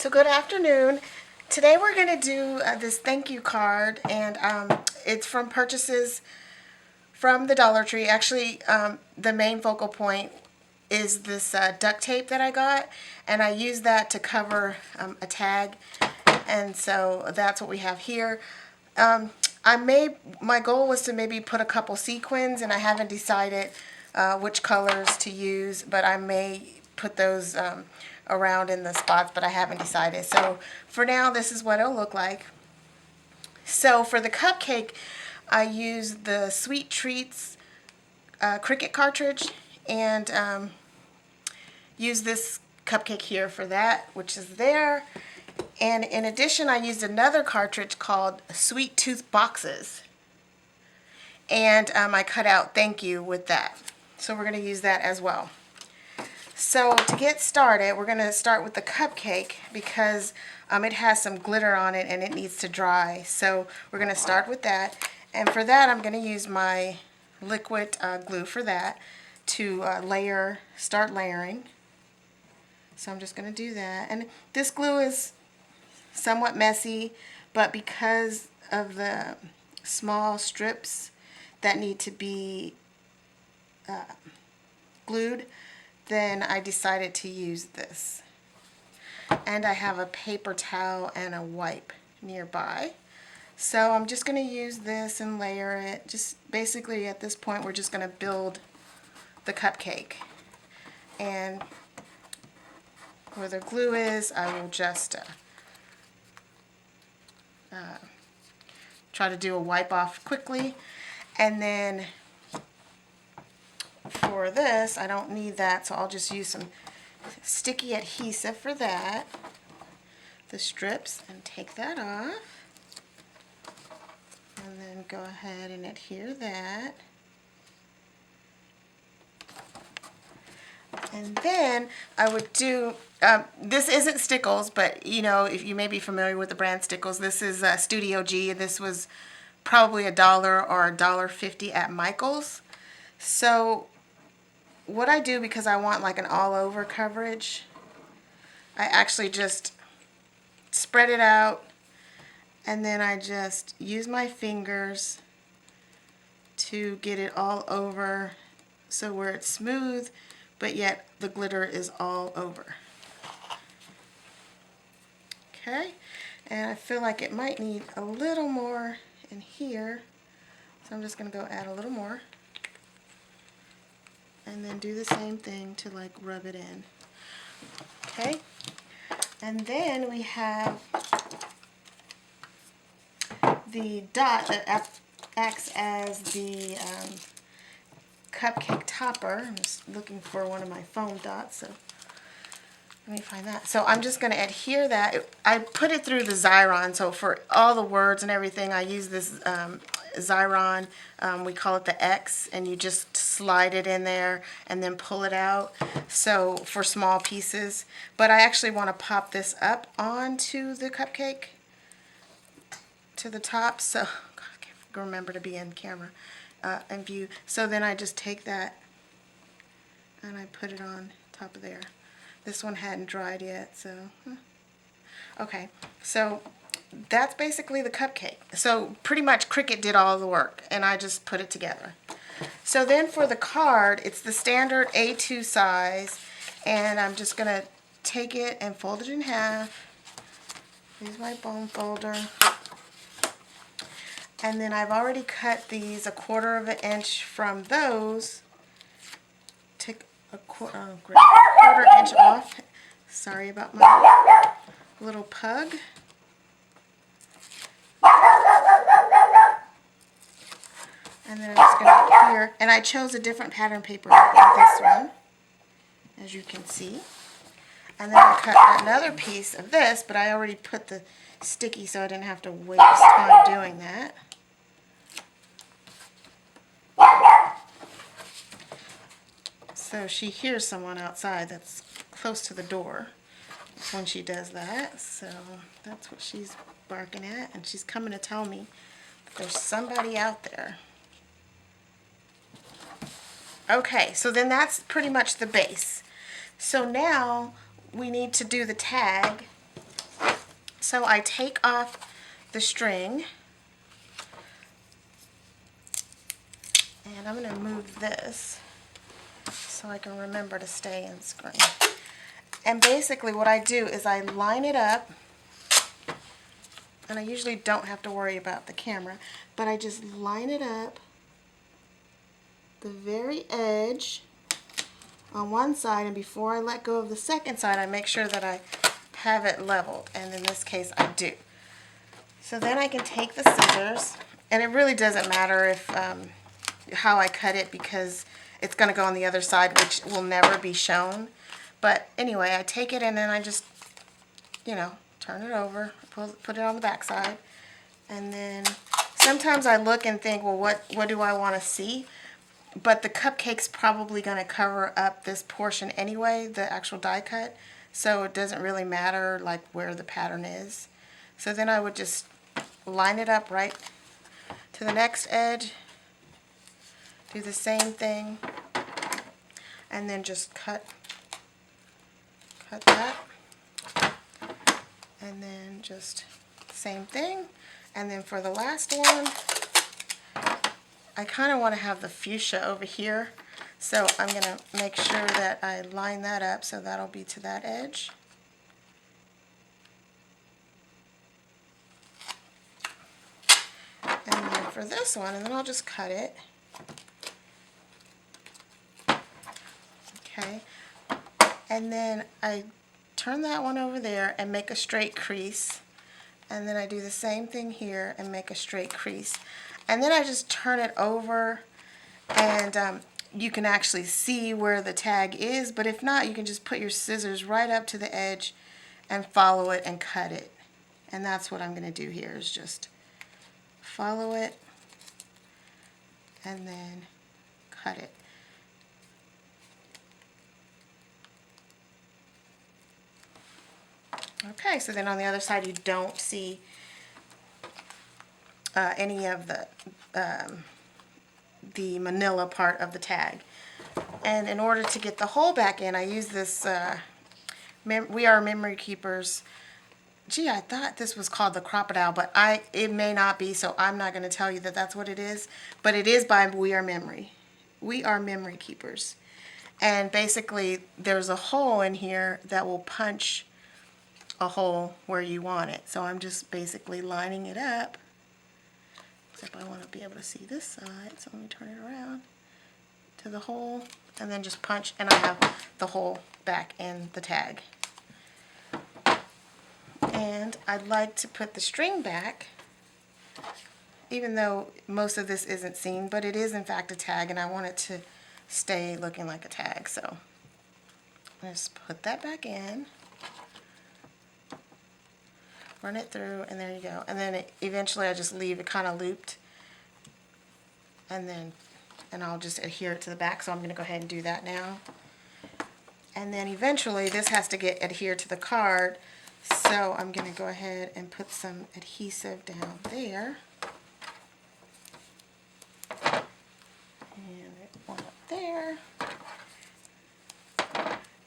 So good afternoon. Today we're going to do this thank you card, and it's from purchases from the Dollar Tree. Actually, the main focal point is this duct tape that I got, and I used that to cover a tag, and so that's what we have here. My goal was to maybe put a couple sequins, and I haven't decided which colors to use, but I may put those around in the spots, but I haven't decided. So for now, this is what it'll look like. So for the cupcake, I used the Sweet Treats Cricut cartridge, and use this cupcake here for that, which is there. And in addition, I used another cartridge called Sweet Tooth Boxes, and I cut out thank you with that. So we're going to use that as well. So to get started, we're going to start with the cupcake because it has some glitter on it and it needs to dry. So we're going to start with that. And for that, I'm going to use my liquid glue for that to start layering. So I'm just going to do that. And this glue is somewhat messy, but because of the small strips that need to be glued, then I decided to use this. And I have a paper towel and a wipe nearby. So I'm just going to use this and layer it. Just basically at this point we're just going to build the cupcake. And where the glue is, I will just try to do a wipe off quickly. And then for this, I don't need that, so I'll just use some sticky adhesive for that, the strips, and take that off. And then go ahead and adhere that. And then I would do, this isn't Stickles, but you know, if you may be familiar with the brand Stickles, this is Studio G, and this was probably $1 or $1.50 at Michael's. So what I do, because I want like an all-over coverage, I actually just spread it out, and then I just use my fingers to get it all over, so where it's smooth, but yet the glitter is all over. Okay, and I feel like it might need a little more in here, so I'm just going to go add a little more. And then do the same thing to like rub it in. Okay, and then we have the dot that acts as the cupcake topper. I'm just looking for one of my foam dots, so let me find that. So I'm just going to adhere that. I put it through the Xyron, so for all the words and everything, I use this Xyron. We call it the X, and you just slide it in there and then pull it out, so for small pieces. But I actually want to pop this up onto the cupcake to the top, so God, I can't remember to be in camera and view. So then I just take that and I put it on top of there. This one hadn't dried yet, so okay, so that's basically the cupcake. So pretty much Cricut did all the work, and I just put it together. So then for the card, it's the standard A2 size, and I'm just going to take it and fold it in half. Use my bone folder. And then I've already cut these 1/4 of an inch from those. Take a 1/4 inch off. Sorry about my little pug. And then I'm just going to adhere, and I chose a different pattern paper than this one, as you can see. And then I cut another piece of this, but I already put the sticky, so I didn't have to waste time doing that. So she hears someone outside that's close to the door when she does that, so that's what she's barking at, and she's coming to tell me that there's somebody out there. Okay, so then that's pretty much the base. So now we need to do the tag, So I take off the string, and I'm going to move this so I can remember to stay in screen. And basically what I do is I line it up, and I usually don't have to worry about the camera, but I just line it up the very edge on one side, and before I let go of the second side, I make sure that I have it leveled, and in this case I do. So then I can take the scissors, and it really doesn't matter if how I cut it, because it's going to go on the other side, which will never be shown. But anyway, I take it and then I just, you know, turn it over, put it on the back side, and then sometimes I look and think, well, what do I want to see? But the cupcake's probably going to cover up this portion anyway, the actual die cut, so it doesn't really matter like where the pattern is. So then I would just line it up right to the next edge, do the same thing, and then just cut that, and then just same thing. And then for the last one, I kind of want to have the fuchsia over here, so I'm going to make sure that I line that up, so that'll be to that edge. And then for this one, and then I'll just cut it. Okay, and then I turn that one over there and make a straight crease, and then I do the same thing here and make a straight crease. And then I just turn it over, and you can actually see where the tag is, but if not, you can just put your scissors right up to the edge and follow it and cut it. And that's what I'm going to do here, is just follow it and then cut it. Okay, so then on the other side you don't see any of the manila part of the tag. And in order to get the hole back in, I use this We Are Memory Keepers. Gee, I thought this was called the Crocodile, but it may not be, so I'm not going to tell you that that's what it is. But it is by We Are Memory. We Are Memory Keepers. And basically, there's a hole in here that will punch a hole where you want it. So I'm just basically lining it up. Except I want to be able to see this side, so let me turn it around to the hole, and then just punch, and I have the hole back in the tag. And I'd like to put the string back, even though most of this isn't seen, but it is in fact a tag, and I want it to stay looking like a tag. So just put that back in, run it through, and there you go. And then eventually I just leave it kind of looped, and I'll just adhere it to the back. So I'm going to go ahead and do that now. And then eventually this has to get adhered to the card, so I'm going to go ahead and put some adhesive down there, and one up there,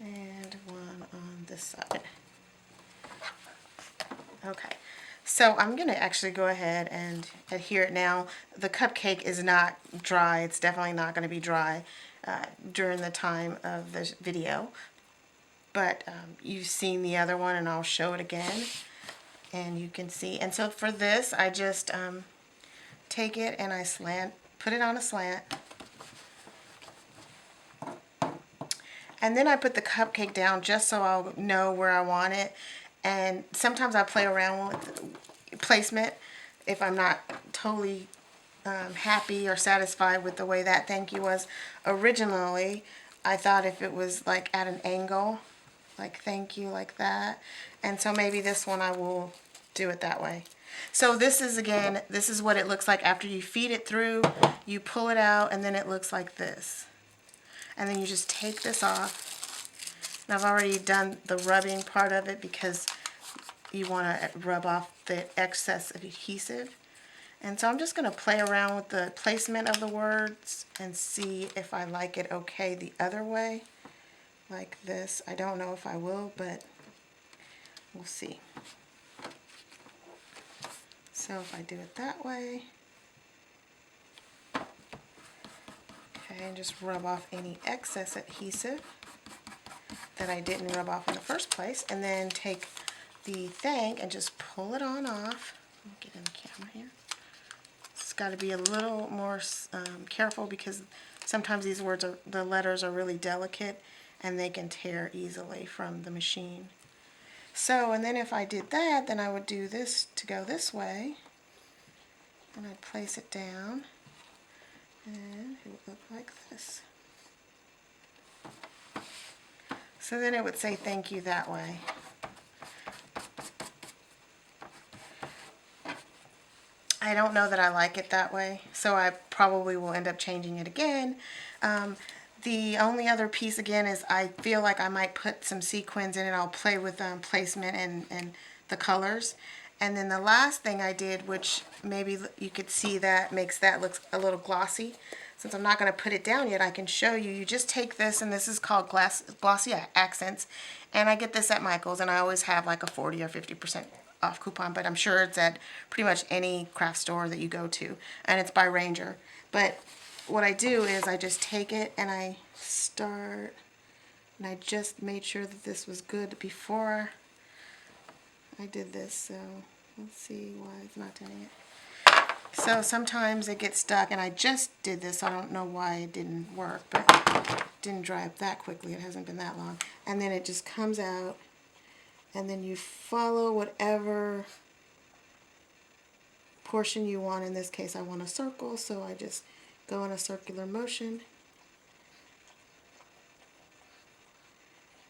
and one on this side. Okay, so I'm going to actually go ahead and adhere it now. The cupcake is not dry. It's definitely not going to be dry during the time of this video. But you've seen the other one, and I'll show it again, and you can see. And so for this, I just take it and I put it on a slant. And then I put the cupcake down just so I'll know where I want it. And sometimes I play around with placement if I'm not totally happy or satisfied with the way that thank you was. Originally, I thought if it was like at an angle, like thank you, like that. And so maybe this one I will do it that way. So this is, again, this is what it looks like after you feed it through. You pull it out, and then it looks like this. And then you just take this off. And I've already done the rubbing part of it because you want to rub off the excess of adhesive. And so I'm just going to play around with the placement of the words and see if I like it okay the other way, like this. I don't know if I will, but we'll see. So if I do it that way, okay, and just rub off any excess adhesive that I didn't rub off in the first place, and then take the thing and just pull it on off. Let me get in the camera here. It's got to be a little more careful because sometimes these the letters are really delicate and they can tear easily from the machine. So, and then if I did that, then I would do this to go this way, and I'd place it down, and it would look like this. So then it would say thank you that way. I don't know that I like it that way, so I probably will end up changing it again. The only other piece again is I feel like I might put some sequins in it. I'll play with placement and the colors. And then the last thing I did, which maybe you could see that makes that look a little glossy. Since I'm not going to put it down yet, I can show you. You just take this, and this is called Glossy Accents. And I get this at Michael's, and I always have like a 40 or 50% off coupon, but I'm sure it's at pretty much any craft store that you go to. And it's by Ranger. But what I do is I just take it and I start, and I just made sure that this was good before I did this. So let's see why it's not doing it. So sometimes it gets stuck, and I just did this. I don't know why it didn't work, but it didn't dry up that quickly. It hasn't been that long. And then it just comes out, and then you follow whatever portion you want. In this case, I want a circle, so I just go in a circular motion.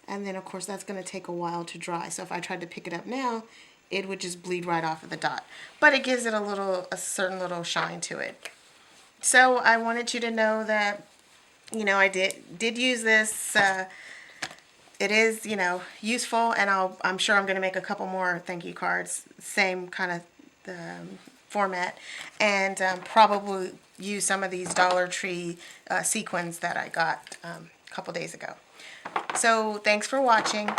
And then, of course, that's going to take a while to dry. So if I tried to pick it up now, it would just bleed right off of the dot. But it gives it a certain little shine to it. So I wanted you to know that, you know, I did use this. It is, you know, useful, and I'm sure I'm going to make a couple more thank you cards, same kind of format, and probably use some of these Dollar Tree sequins that I got a couple days ago. So thanks for watching.